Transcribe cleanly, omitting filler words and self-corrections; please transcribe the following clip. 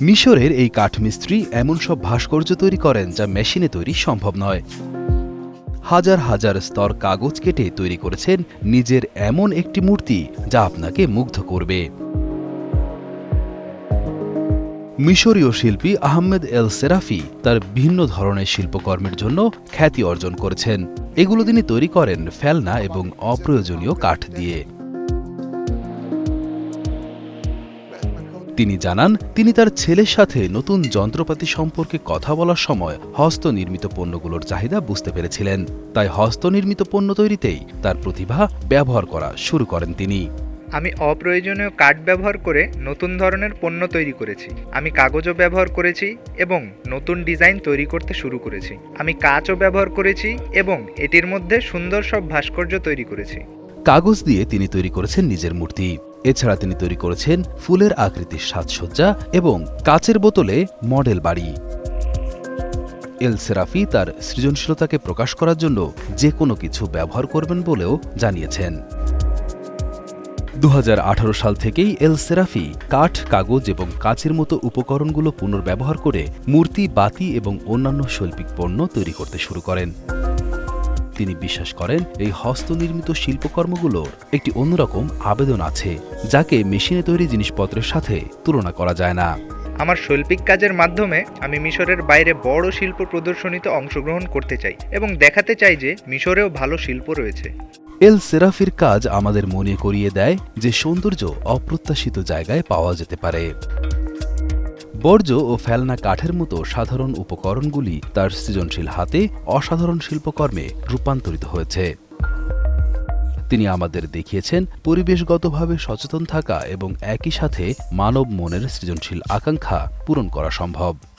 মিশরের এই কাঠমিস্ত্রি এমন সব ভাস্কর্য তৈরি করেন যা মেশিনে তৈরি সম্ভব নয়। হাজার হাজার স্তর কাগজ কেটে তৈরি করেছেন নিজের এমন একটি মূর্তি যা আপনাকে মুগ্ধ করবে। মিশরীয় শিল্পী আহমেদ এল সেরাফি তার ভিন্ন ধরনের শিল্পকর্মের জন্য খ্যাতি অর্জন করেছেন। এগুলো তিনি তৈরি করেন ফেলনা এবং অপ্রয়োজনীয় কাঠ দিয়ে। তিনি জানান, তিনি তার ছেলের সাথে নতুন যন্ত্রপাতি সম্পর্কে কথা বলার সময় হস্তনির্মিত পণ্যগুলোর চাহিদা বুঝতে পেরেছিলেন। তাই হস্তনির্মিত পণ্য তৈরিতেই তার প্রতিভা ব্যবহার করা শুরু করেন তিনি। আমি অপ্রয়োজনীয় কাঠ ব্যবহার করে নতুন ধরনের পণ্য তৈরি করেছি। আমি কাগজও ব্যবহার করেছি এবং নতুন ডিজাইন তৈরি করতে শুরু করেছি। আমি কাঁচও ব্যবহার করেছি এবং এটির মধ্যে সুন্দর সব ভাস্কর্য তৈরি করেছি। কাগজ দিয়ে তিনি তৈরি করেছেন নিজের মূর্তি। এছাড়া তিনি তৈরি করেছেন ফুলের আকৃতির সাজসজ্জা এবং কাচের বোতলে মডেল বাড়ি। এল সেরাফি তার সৃজনশীলতাকে প্রকাশ করার জন্য যে কোনো কিছু ব্যবহার করবেন বলেও জানিয়েছেন। 2018 সাল থেকেই এল সেরাফি কাঠ, কাগজ এবং কাচের মতো উপকরণগুলো পুনর্ব্যবহার করে মূর্তি, বাতি এবং অন্যান্য শৈল্পিক পণ্য তৈরি করতে শুরু করেন। তিনি বিশ্বাস করেন, এই হস্তনির্মিত শিল্পকর্মগুলোর একটি অন্যরকম আবেদন আছে, যাকে মেশিনে তৈরি জিনিসপত্রের সাথে তুলনা করা যায় না। আমার শৈল্পিক কাজের মাধ্যমে আমি মিশরের বাইরে বড় শিল্প প্রদর্শনীতে অংশগ্রহণ করতে চাই এবং দেখাতে চাই যে মিশরেও ভালো শিল্প রয়েছে। এল সেরাফির কাজ আমাদের মনে করিয়ে দেয় যে সৌন্দর্য অপ্রত্যাশিত জায়গায় পাওয়া যেতে পারে। বর্জ্য ও ফেলনা কাঠের মতো সাধারণ উপকরণগুলি তার সৃজনশীল হাতে অসাধারণ শিল্পকর্মে রূপান্তরিত হয়েছে। তিনি আমাদের দেখিয়েছেন পরিবেশগতভাবে সচেতন থাকা এবং একই সাথে মানব মনের সৃজনশীল আকাঙ্ক্ষা পূরণ করা সম্ভব।